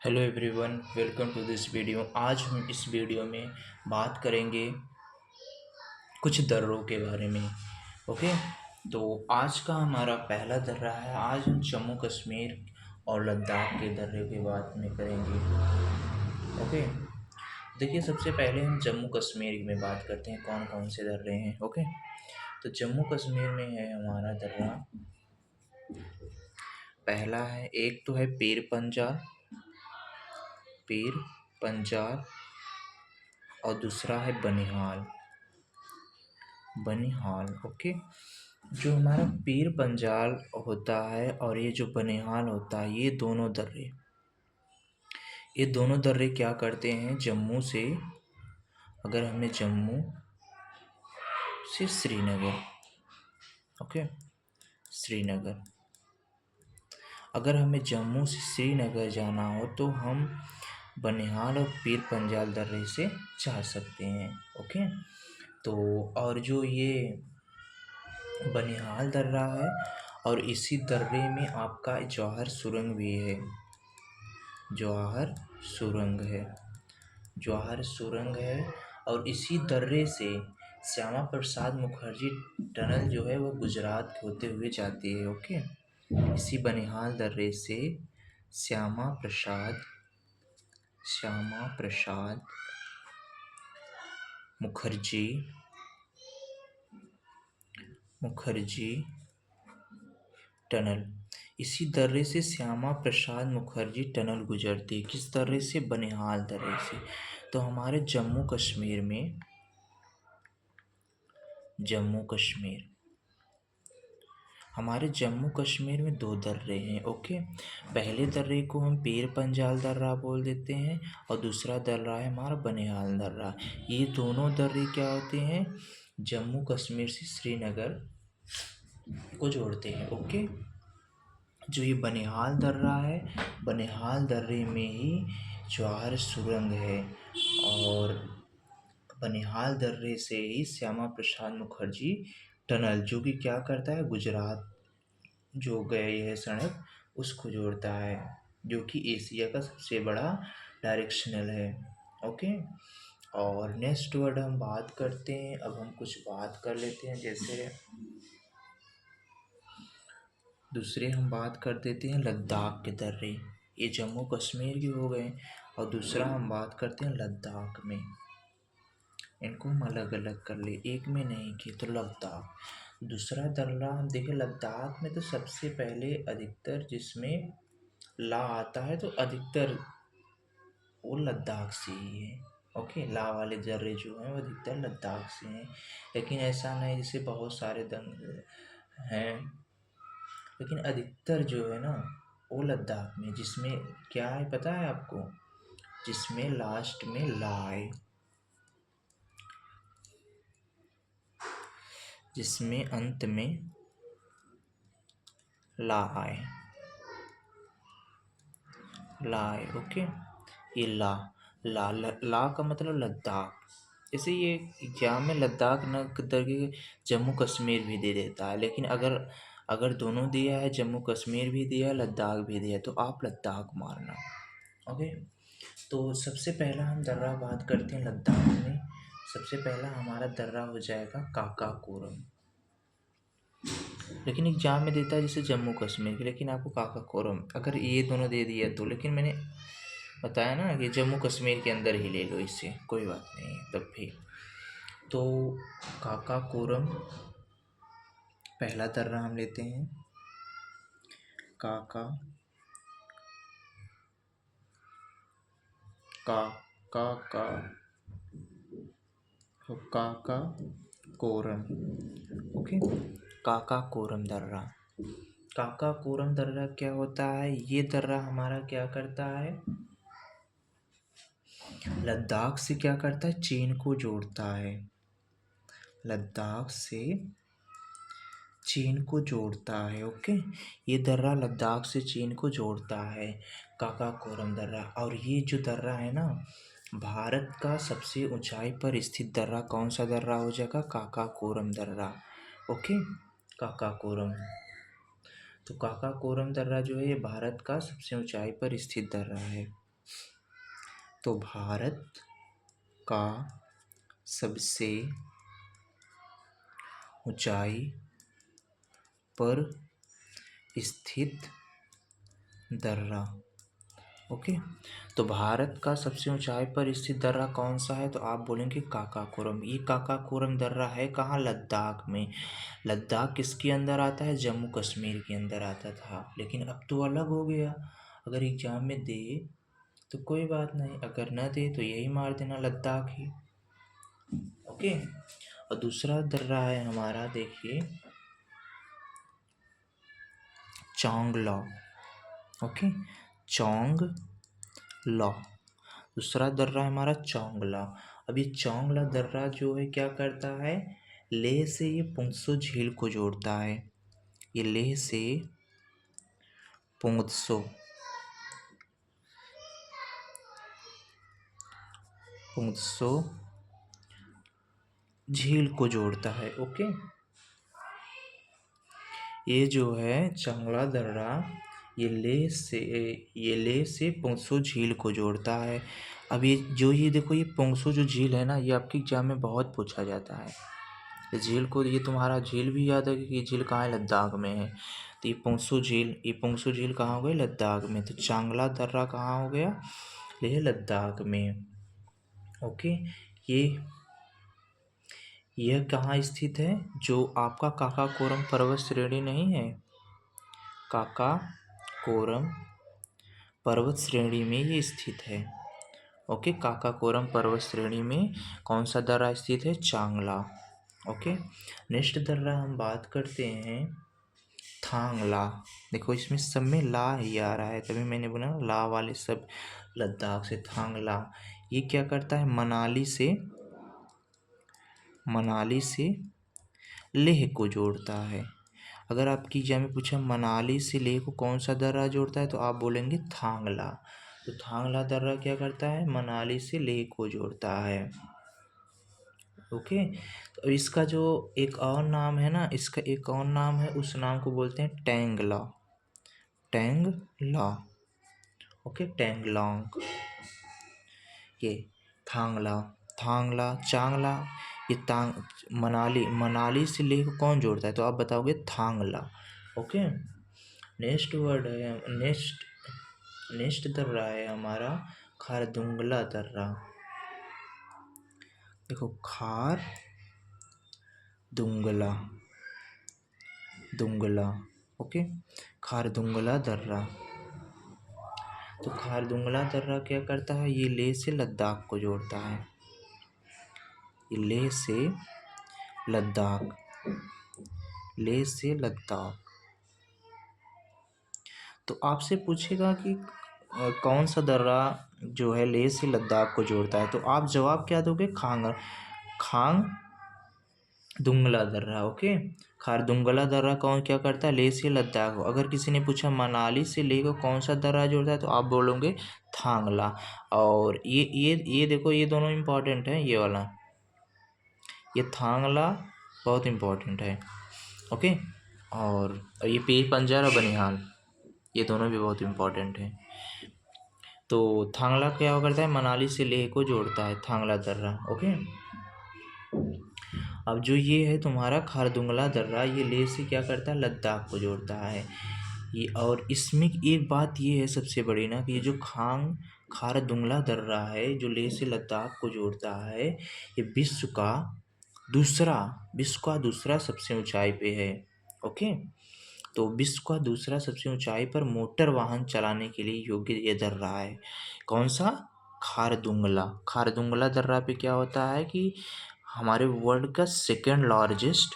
Hello everyone, welcome to this video. आज हम इस वीडियो में बात करेंगे कुछ दर्रों के बारे में। ओके, तो आज का हमारा पहला दर्रा है। आज हम जम्मू कश्मीर और लद्दाख के दर्रे के बात में करेंगे। ओके, देखिए, सबसे पहले हम जम्मू कश्मीर में बात करते हैं कौन कौन से दर्रे हैं। ओके, तो जम्मू कश्मीर में है हमारा दर्रा। पहला है, एक तो है पीर पंजाल और दूसरा है बनिहाल। ओके, जो हमारा पीर पंजाल होता है और ये जो बनिहाल होता है, ये दोनों दर्रे क्या करते हैं, जम्मू से, अगर हमें जम्मू से श्रीनगर, ओके, श्रीनगर, अगर हमें जम्मू से श्रीनगर जाना हो तो हम बनिहाल और पीर पंजाल दर्रे से जा सकते हैं। ओके, तो और जो ये बनिहाल दर्रा है और इसी दर्रे में आपका जवाहर सुरंग है और इसी दर्रे से श्यामा प्रसाद मुखर्जी टनल जो है वो गुजरात होते हुए जाती है। ओके, इसी बनिहाल दर्रे से श्यामा प्रसाद मुखर्जी टनल, इसी दर्रे से श्यामा प्रसाद मुखर्जी टनल गुजरती है। किस दर्रे से? बनिहाल दर्रे से। तो हमारे जम्मू कश्मीर में दो दर्रे हैं। ओके, पहले दर्रे को हम पीर पंजाल दर्रा बोल देते हैं और दूसरा दर्रा है हमारा बनिहाल दर्रा। ये दोनों दर्रे क्या होते हैं, जम्मू कश्मीर से श्रीनगर को जोड़ते हैं। ओके, जो ये बनिहाल दर्रा है, बनिहाल दर्रे में ही जवाहर सुरंग है और बनिहाल दर्रे से ही श्यामा प्रसाद मुखर्जी टनल, जो कि क्या करता है, गुजरात जो गई है सड़क, उसको जोड़ता है, जो कि एशिया का सबसे बड़ा डायरेक्शनल है। ओके, और नेक्स्ट वर्ड हम बात करते हैं। अब हम कुछ बात कर लेते हैं, जैसे दूसरे हम बात कर देते हैं लद्दाख के दर्रे। ये जम्मू कश्मीर के हो गए और दूसरा हम बात करते हैं लद्दाख में। इनको हम अलग अलग कर ले, एक में नहीं किए तो लद्दाख। दूसरा दर्रा हम देखें, लद्दाख में तो सबसे पहले अधिकतर जिसमें ला आता है तो अधिकतर वो लद्दाख से ही है। ओके, ला वाले दर्रे जो हैं वो अधिकतर लद्दाख से हैं, लेकिन ऐसा नहीं जैसे बहुत सारे दंग हैं, लेकिन अधिकतर जो है ना वो लद्दाख में, जिसमें क्या है पता है आपको, जिसमें लास्ट में ला है, जिसमें अंत में ला है। ओके, ये ला का मतलब लद्दाख। जैसे ये एग्जाम में लद्दाख न करके जम्मू कश्मीर भी दे देता है, लेकिन अगर दोनों दिया है, जम्मू कश्मीर भी दिया है, लद्दाख भी दिया है, तो आप लद्दाख मारना। ओके, तो सबसे पहला हम दर्रा बात करते हैं लद्दाख में। सबसे पहला हमारा दर्रा हो जाएगा काकाकोरम, लेकिन एग्जाम में देता है जैसे जम्मू कश्मीर के, लेकिन आपको काकाकोरम अगर ये दोनों दे दिया तो, लेकिन मैंने बताया ना कि जम्मू कश्मीर के अंदर ही ले लो, इससे कोई बात नहीं है तब भी। तो काकाकोरम पहला दर्रा हम लेते हैं, काका का का का काकाकोरम। ओके, काकाकोरम दर्रा क्या होता है, ये दर्रा हमारा क्या करता है, लद्दाख से क्या करता है, चीन को जोड़ता है, लद्दाख से चीन को जोड़ता है। ओके, ये दर्रा लद्दाख से चीन को जोड़ता है, काकाकोरम दर्रा। और ये जो दर्रा है ना, भारत का सबसे ऊंचाई पर स्थित दर्रा कौन सा दर्रा हो जाएगा, काकाकोरम दर्रा। ओके, काकाकोरम, तो काकाकोरम दर्रा जो है ये भारत का सबसे ऊंचाई पर स्थित दर्रा है। तो भारत का सबसे ऊंचाई पर स्थित दर्रा। ओके, तो भारत का सबसे ऊंचाई पर स्थित दर्रा कौन सा है? तो आप बोलेंगे काकाकोरम। ये काकाकोरम दर्रा है कहाँ? लद्दाख में। लद्दाख किसके अंदर आता है? जम्मू कश्मीर के अंदर आता था, लेकिन अब तो अलग हो गया। अगर एग्जाम में दे तो कोई बात नहीं, अगर न दे तो यही मार देना लद्दाख ही। ओके, और दूसरा दर्रा है हमारा, देखिए, चोंगला। ओके, चोंगला। दूसरा दर्रा है हमारा चोंगला। अब ये चोंगला दर्रा जो है क्या करता है? लेह से ये पुंगसो झील को जोड़ता है। ये लेह से पुंगसो पुंगसो झील को जोड़ता है। ओके, ये जो है चोंगला दर्रा, ये लेह से पुंगसो झील को जोड़ता है। अब ये देखो, ये पुंगसो जो झील है ना, ये आपके एग्जाम में बहुत पूछा जाता है। इस झील को, ये तुम्हारा झील भी याद है कि ये झील कहाँ है? लद्दाख में है। तो ये पुंगसो झील कहाँ हो गई? लद्दाख में। तो चांगला दर्रा कहाँ हो गया? लेह लद्दाख में। ओके, ये यह कहाँ स्थित है? जो आपका काकाकोरम पर्वत श्रेणी नहीं है, काकाकोरम पर्वत श्रेणी में ये स्थित है। ओके, काकाकोरम पर्वत श्रेणी में कौन सा दर्रा स्थित है? चांगला। ओके, नेक्स्ट दर्रा हम बात करते हैं थांगला। देखो, इसमें सब में ला ही आ रहा है, तभी मैंने बोला ना, ला वाले सब लद्दाख से। थांगला ये क्या करता है? मनाली से लेह को जोड़ता है। अगर आपकी एग्जाम में पूछा मनाली से लेह को कौन सा दर्रा जोड़ता है, तो आप बोलेंगे थांगला। तो थांगला दर्रा क्या करता है? मनाली से लेह को जोड़ता है। ओके, तो इसका जो एक और नाम है ना, इसका एक और नाम है, उस नाम को बोलते हैं टेंगला। टेंगला। ओके, टेंगलोंग। ये थांगला, चांगला, ये मनाली से लेह को कौन जोड़ता है? तो आप बताओगे थांगला। ओके, नेक्स्ट वर्ड है, नेक्स्ट दर्रा है हमारा खारदुंगला दर्रा। देखो, दुंगला। ओके, खारदुंगला दर्रा। तो खारदुंगला दर्रा क्या करता है? ये लेह से लद्दाख को जोड़ता है। ये लेह से लद्दाख। तो आपसे पूछेगा कि कौन सा दर्रा जो है लेह से लद्दाख को जोड़ता है, तो आप जवाब क्या दोगे? खांग दुंगला दर्रा। ओके, खारदुंगला दर्रा कौन क्या करता है? लेह से लद्दाख। अगर किसी ने पूछा मनाली से लेह को कौन सा दर्रा जोड़ता है, तो आप बोलोगे थांगला। और ये देखो, ये दोनों इम्पोर्टेंट है। ये वाला, ये थांगला बहुत इम्पोर्टेंट है। ओके, और ये पीर पंजाल और बनिहाल, ये दोनों भी बहुत इम्पोर्टेंट है। तो थांगला क्या करता है? मनाली से लेह को जोड़ता है, थांगला दर्रा। ओके, अब जो ये है तुम्हारा खारदुंगला दर्रा, ये लेह से क्या करता है? लद्दाख को जोड़ता है। ये, और इसमें एक बात ये है सबसे बड़ी ना, कि ये जो खारदुंगला दर्रा है, जो लेह से लद्दाख को जोड़ता है, ये विश्व का दूसरा सबसे ऊंचाई पे है। ओके, तो विश्व का दूसरा सबसे ऊंचाई पर मोटर वाहन चलाने के लिए योग्य ये दर्रा है। कौन सा? खारदुंगला दर्रा पे क्या होता है कि हमारे वर्ल्ड का सेकेंड लार्जेस्ट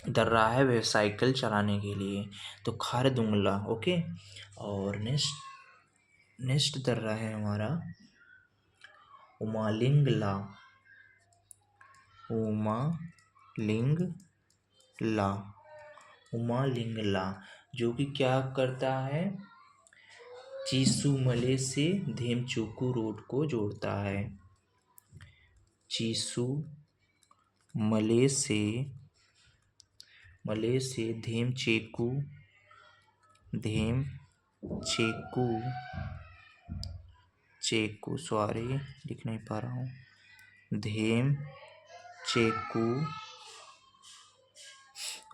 दर्रा है साइकिल चलाने के लिए। तो खारदुंगला। ओके, और नेक्स्ट दर्रा है हमारा उमालिंगला। उमालिंगला, जो कि क्या करता है? चीसूमले से धेमचूकू रोड को जोड़ता है। चीसूमले से धेमचेकू चेकू, सॉरी लिख नहीं पा रहा हूँ, धेम चेकू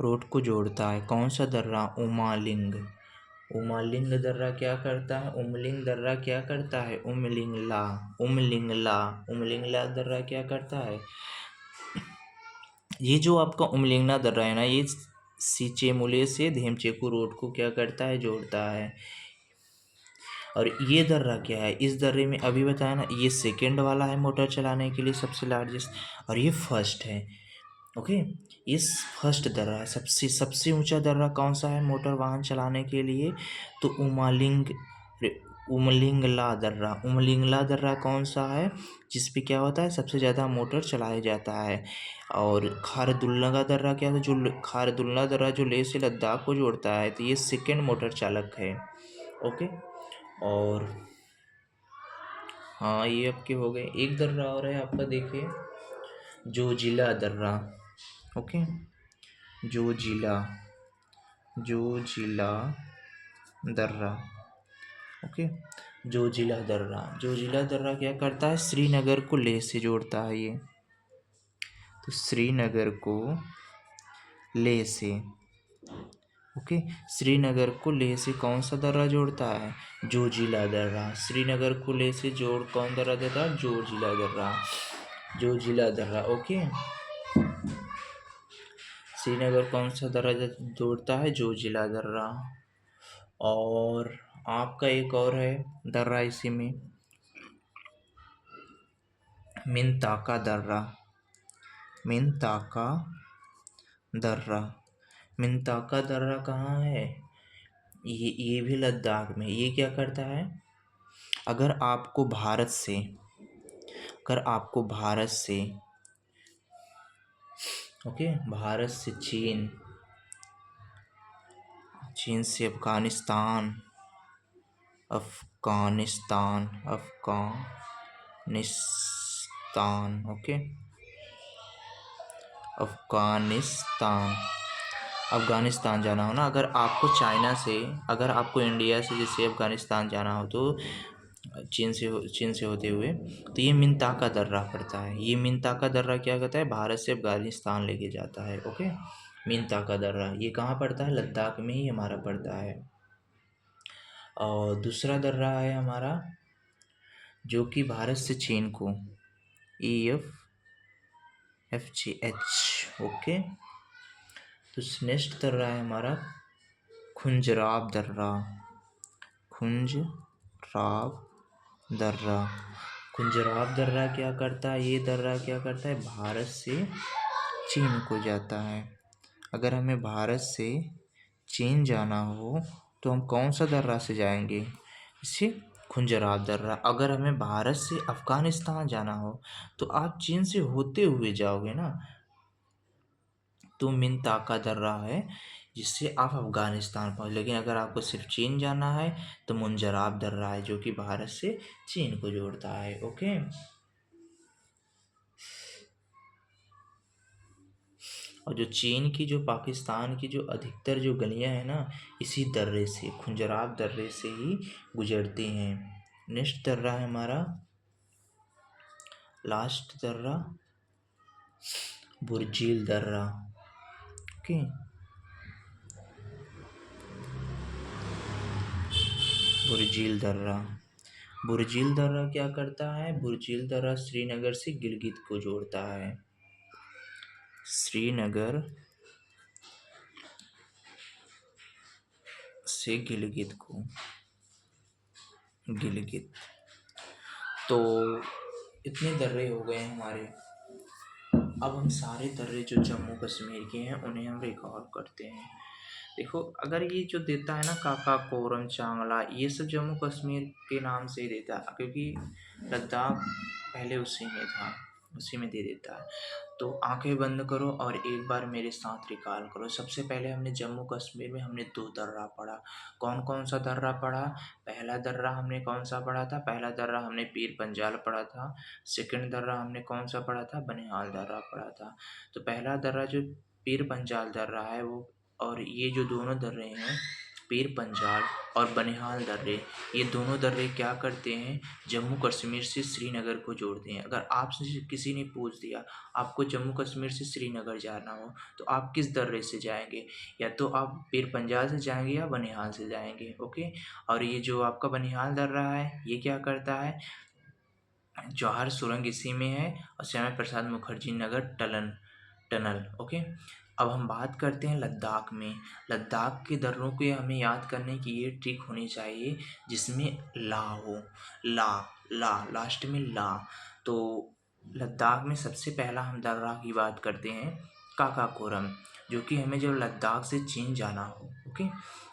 रोड को जोड़ता है। कौन सा दर्रा? उमालिंग। उमालिंग दर्रा क्या करता है? उमलिंग दर्रा क्या करता है? उमलिंगला। उमलिंगला। उमलिंगला दर्रा क्या करता है? ये जो आपका उमलिंगला दर्रा है ना, ये सीचेमुले से धेमचेकू रोड को क्या करता है? जोड़ता है। और ये दर्रा क्या है? इस दर्रे में अभी बताया ना, ये सेकेंड वाला है मोटर चलाने के लिए सबसे लार्जेस्ट, और ये फर्स्ट है। ओके, इस फर्स्ट दर्रा है, सबसे सबसे ऊंचा दर्रा कौन सा है मोटर वाहन चलाने के लिए? तो उमलिंगला दर्रा। उमलिंगला दर्रा कौन सा है जिस पे क्या होता है? सबसे ज़्यादा मोटर चलाया जाता है। और खारदुल्ला दर्रा क्या है? जो खारदुल्ला दर्रा जो लेह से लद्दाख को जोड़ता है, तो ये सेकेंड मोटर चालक है। ओके, और हाँ, ये आपके हो गए। एक दर्रा और है आपका, देखिए, जोजिला दर्रा। ओके, जोजिला, जोजिला दर्रा। ओके, जोजिला दर्रा। जोजिला दर्रा क्या करता है? श्रीनगर को लेह से जोड़ता है ये। तो श्रीनगर को लेह से, ओके, श्रीनगर को लेह से कौन सा दर्रा जोड़ता है? जोजिला दर्रा। श्रीनगर को लेह से जोड़ कौन दर्रा देता है? जोजिला दर्रा। जोजिला दर्रा। ओके, श्रीनगर कौन सा दर्रा जोड़ता है? जोजिला दर्रा। और आपका एक और है दर्रा इसी में, मिनताका दर्रा। मिनताका दर्रा। मिनताका दर्रा कहाँ है? ये भी लद्दाख में। ये क्या करता है? अगर आपको भारत से, ओके, भारत से चीन, चीन से अफगानिस्तान, ओके, अफगानिस्तान जाना हो ना, अगर आपको चाइना से, अगर आपको इंडिया से जैसे अफगानिस्तान जाना हो, तो चीन से होते हुए, तो ये मिनताका दर्रा पड़ता है। ये मिनताका दर्रा क्या कहता है? भारत से अफगानिस्तान लेके जाता है। ओके, मिनताका दर्रा ये कहाँ पड़ता है? लद्दाख में ही हमारा पड़ता है। और दूसरा दर्रा है हमारा, जो कि भारत से चीन को, EFGH। ओके, तो नेक्स्ट दर्रा है हमारा खुंजराब दर्रा। खुंजराब दर्रा। खुंजराब दर्रा क्या करता है? ये दर्रा क्या करता है? भारत से चीन को जाता है। अगर हमें भारत से चीन जाना हो तो हम कौन सा दर्रा से जाएंगे? इसे खुंजराब दर्रा। अगर हमें भारत से अफगानिस्तान जाना हो तो आप चीन से होते हुए जाओगे ना, तो मिनताका दर्रा है जिससे आप अफगानिस्तान पहुँच। लेकिन अगर आपको सिर्फ चीन जाना है तो मुंजराब दर्रा है, जो कि भारत से चीन को जोड़ता है। ओके, और जो चीन की, जो पाकिस्तान की जो अधिकतर जो गलियां हैं ना, इसी दर्रे से, खुंजराब दर्रे से ही गुजरती हैं। नेक्स्ट दर्रा है हमारा, लास्ट दर्रा, बुर्जील दर्रा। ओके, बुर्जील दर्रा। बुर्जील दर्रा क्या करता है? बुर्जील दर्रा श्रीनगर से गिलगित को जोड़ता है। श्रीनगर से गिलगित को, गिलगित। तो इतने दर्रे हो गए हमारे। अब हम सारे दर्रे जो जम्मू कश्मीर के हैं उन्हें हम रिकॉर्ड करते हैं। देखो, अगर ये जो देता है ना काका कोरम चांगला, ये सब जम्मू कश्मीर के नाम से ही देता है, क्योंकि लद्दाख पहले उसी में था, उसी में दे देता है। तो आंखें बंद करो और एक बार मेरे साथ रिकॉल करो। सबसे पहले हमने जम्मू कश्मीर में हमने 2 दर्रा पढ़ा। कौन कौन सा दर्रा पढ़ा? पहला दर्रा हमने कौन सा पढ़ा था? पहला दर्रा हमने पीर पंजाल पढ़ा था। सेकंड दर्रा हमने कौन सा पढ़ा था? बनिहाल दर्रा पढ़ा था। तो पहला दर्रा जो पीर पंजाल दर्रा है वो, और ये जो दोनों दर्रे हैं पीर पंजाल और बनिहाल दर्रे, ये दोनों दर्रे क्या करते हैं, जम्मू कश्मीर से श्रीनगर को जोड़ते हैं। अगर आपसे किसी ने पूछ दिया आपको जम्मू कश्मीर से श्रीनगर जाना हो तो आप किस दर्रे से जाएंगे, या तो आप पीर पंजाल से जाएंगे या बनिहाल से जाएंगे। ओके, और ये जो आपका बनिहाल दर्रा है ये क्या करता है, जवाहर सुरंग इसी में है, और श्यामा प्रसाद मुखर्जी नगर टनल। ओके, अब हम बात करते हैं लद्दाख में। लद्दाख के दर्रों को हमें याद करने की ये ट्रिक होनी चाहिए जिसमें ला हो, ला ला लास्ट में ला। तो लद्दाख में सबसे पहला हम दर्रा की बात करते हैं काकाकोरम, जो कि हमें जब लद्दाख से चीन जाना हो, ओके,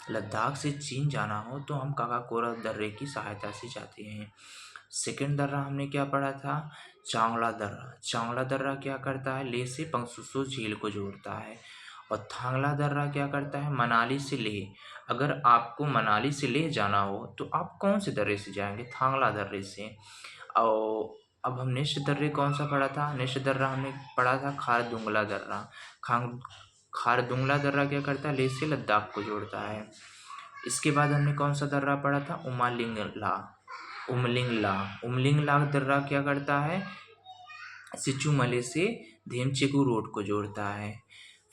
लद्दाख से चीन जाना हो तो हम काकाकोरम दर्रे की सहायता से जाते हैं। सेकंड दर्रा हमने क्या पढ़ा था, चांगला दर्रा। चांगला दर्रा क्या करता है, लेह से पंगसुसो झील को जोड़ता है। और थांगला दर्रा क्या करता है, मनाली से लेह। अगर आपको मनाली से लेह जाना हो तो आप कौन से दर्रे से जाएंगे, थांगला दर्रे से। और अब हम नेक्स्ट दर्रे कौन सा पढ़ा था, नेक्स्ट दर्रा हमने पढ़ा था खारदुंगला दर्रा। खारदुंगला दर्रा क्या करता है, लेह से लद्दाख को जोड़ता है। इसके बाद हमने कौन सा दर्रा पढ़ा था, उमलिंगला दर्रा क्या करता है, सिचुमले से धेमचेकू रोड को जोड़ता है।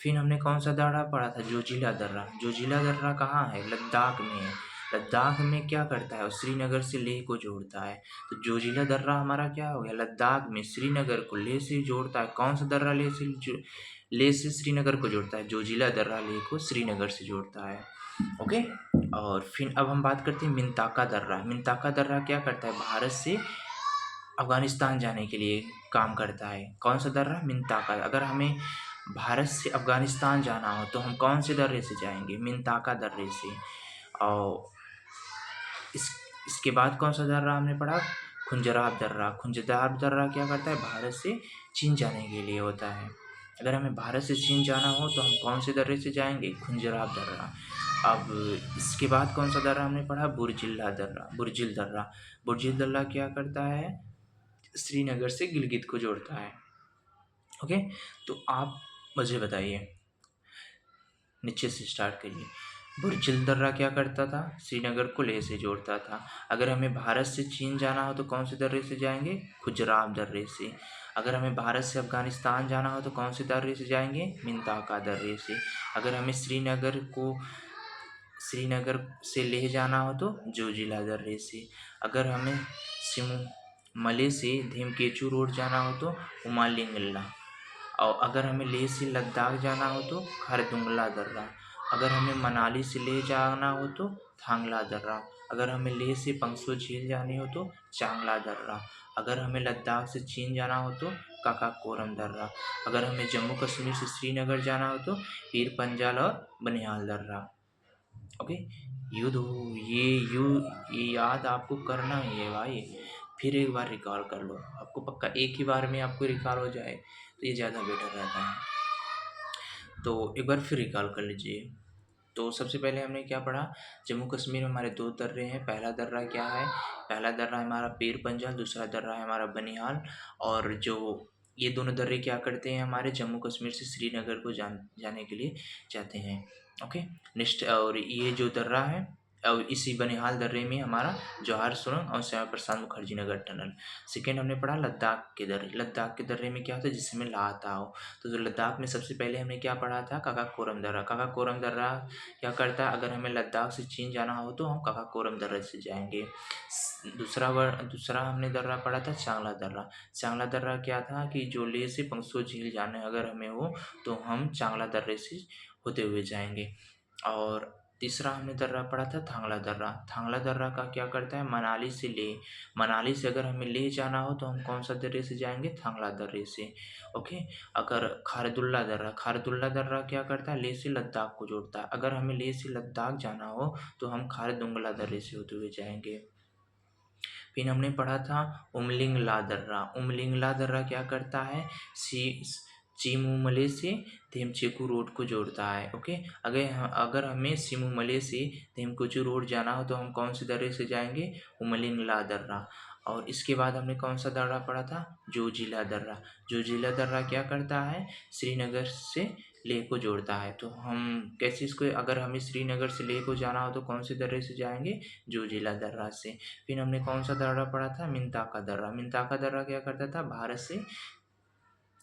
फिर हमने कौन सा दर्रा पढ़ा था, जोजिला दर्रा। जोजिला दर्रा कहाँ है, लद्दाख में है। लद्दाख में क्या करता है, और श्रीनगर से लेह को जोड़ता है। तो जोजिला दर्रा हमारा क्या हो गया, लद्दाख में श्रीनगर को लेह से जोड़ता है। कौन सा दर्रा लेह से श्रीनगर को जोड़ता है, जोजिला दर्रा लेह को श्रीनगर से जोड़ता है। ओके, और फिर अब हम बात करते हैं मिंताका दर्रा। मिंताका दर्रा क्या करता है, भारत से अफ़गानिस्तान जाने के लिए काम करता है। कौन सा दर्रा, मिंताका। अगर हमें भारत से अफ़गानिस्तान जाना हो तो हम कौन से दर्रे से जाएंगे, मिंताका दर्रे से। और इसके बाद कौन सा दर्रा हमने पढ़ा, खुंजराब दर्रा। खुंजराब दर्रा क्या करता है, भारत से चीन जाने के लिए होता है। अगर हमें भारत से चीन जाना हो तो हम कौन से दर्रे से जाएंगे, खुंजराब दर्रा। अब इसके बाद कौन सा दर्रा हमने पढ़ा, बुर्जिल दर्रा। बुर्जिल दर्रा क्या करता है, श्रीनगर से गिलगित को जोड़ता है। ओके, तो आप मुझे बताइए, नीचे से स्टार्ट करिए। बुर्जिल दर्रा क्या करता था, श्रीनगर को लेह से जोड़ता था। अगर हमें भारत से चीन जाना हो तो कौन से दर्रे से जाएंगे, खुजराब दर्रे से। अगर हमें भारत से अफ़गानिस्तान जाना हो तो कौन से दर्रे से जाएंगे, मिंताका दर्रे से। अगर हमें श्रीनगर से लेह जाना हो तो जोजिला दर्रे से। अगर हमें शिमले से धेमकेचू रोड जाना हो तो उमालिंगला। और अगर हमें लेह से लद्दाख जाना हो तो खारदुंगला दर्रा। अगर हमें मनाली से लेह जाना हो तो थांगला दर्रा। अगर हमें लेह से पंगसो झील जानी हो तो चांगला दर्रा। अगर हमें लद्दाख से चीन जाना हो तो काकाकोरम दर्रा। अगर हमें जम्मू कश्मीर से श्रीनगर जाना हो तो पीर पंजाल और बनिहाल दर्रा। ओके, ये याद आपको करना ही है भाई। फिर एक बार रिकॉल कर लो, आपको पक्का एक ही बार में आपको रिकॉल हो जाए तो ये ज़्यादा बेटर रहता है। तो एक बार फिर रिकॉल कर लीजिए। तो सबसे पहले हमने क्या पढ़ा, जम्मू कश्मीर में हमारे दो दर्रे हैं। पहला दर्रा क्या है, पहला दर्रा है हमारा पीर पंजाल, दूसरा दर्रा है हमारा बनिहाल। और जो ये दोनों दर्रे क्या करते हैं, हमारे जम्मू कश्मीर से श्रीनगर को जाने के लिए जाते हैं। ओके, नेक्स्ट, और ये जो दर्रा है, और इसी बनिहाल दर्रे में हमारा जवाहर सुरंग और श्यामा प्रसाद मुखर्जी नगर टनल। सेकेंड हमने पढ़ा लद्दाख के दर्रे। लद्दाख के दर्रे में क्या होता है, जिसमें ला आता हो। तो जो लद्दाख में सबसे पहले हमने क्या पढ़ा था, काकाकोरम दर्रा। काकाकोरम दर्रा क्या करता है, अगर हमें लद्दाख से चीन जाना हो तो हम काकाकोरम दर्रे से जाएंगे। दूसरा हमने दर्रा पढ़ा था चांगला दर्रा। चांगला दर्रा क्या था कि जो लेह से पंगसो झील जाने अगर हमें हो तो हम चांगला दर्रे से होते हुए जाएंगे। और तीसरा हमने दर्रा पढ़ा था थांगला दर्रा। थांगला दर्रा का क्या करता है, मनाली से लेह। मनाली से अगर हमें लेह जाना हो तो हम कौन सा दर्रे से जाएंगे, थांगला दर्रे से। ओके, अगर खारदुल्ला दर्रा क्या करता है, लेह से लद्दाख को जोड़ता है। अगर हमें लेह से लद्दाख जाना हो तो हम खारदुंगला दर्रे से होते हुए जाएंगे। फिर हमने पढ़ा था उमलिंगला दर्रा। उमलिंगला दर्रा क्या करता है, चिमुमले से धेमचेकू रोड को जोड़ता है। ओके, अगर हमें सिमुमले से धेमचेकू रोड जाना हो तो हम कौन से दर्रे से जाएंगे, उमलिंगला दर्रा। और इसके बाद हमने कौन सा दर्रा पढ़ा था, जोजिला दर्रा। जोजिला दर्रा क्या करता है, श्रीनगर से लेह को जोड़ता है। तो हम कैसे इसको, अगर हमें श्रीनगर से लेह को जाना हो तो कौन से दर्रे से जाएंगे, जोजिला दर्रा से। फिर हमने कौन सा दर्रा पढ़ा था, मिंताका दर्रा। मिंताका दर्रा क्या करता था, भारत से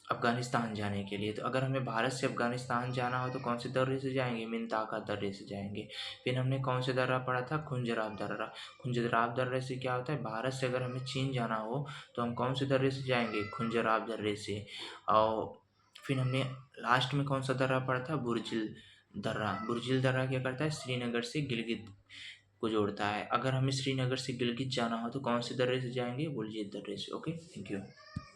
अफ़गानिस्तान जाने के लिए। तो अगर हमें भारत से अफ़गानिस्तान जाना हो तो कौन से दर्रे से जाएंगे, मिंताका दर्रे से जाएंगे। फिर हमने कौन से दर्रा पढ़ा था, खुंजराब दर्रा। खुंजराब दर्रे से क्या होता है, भारत से अगर हमें चीन जाना हो तो हम कौन से दर्रे से जाएंगे, खुंजराब दर्रे से। और फिर हमने लास्ट में कौन सा दर्रा पढ़ा था, बुर्जिल दर्रा। बुर्जिल दर्रा क्या करता है, श्रीनगर से गिलगित को जोड़ता है। अगर हमें श्रीनगर से गिलगित जाना हो तो कौन से दर्रे से जाएंगे, बुर्जिल दर्रे से। Okay, thank you.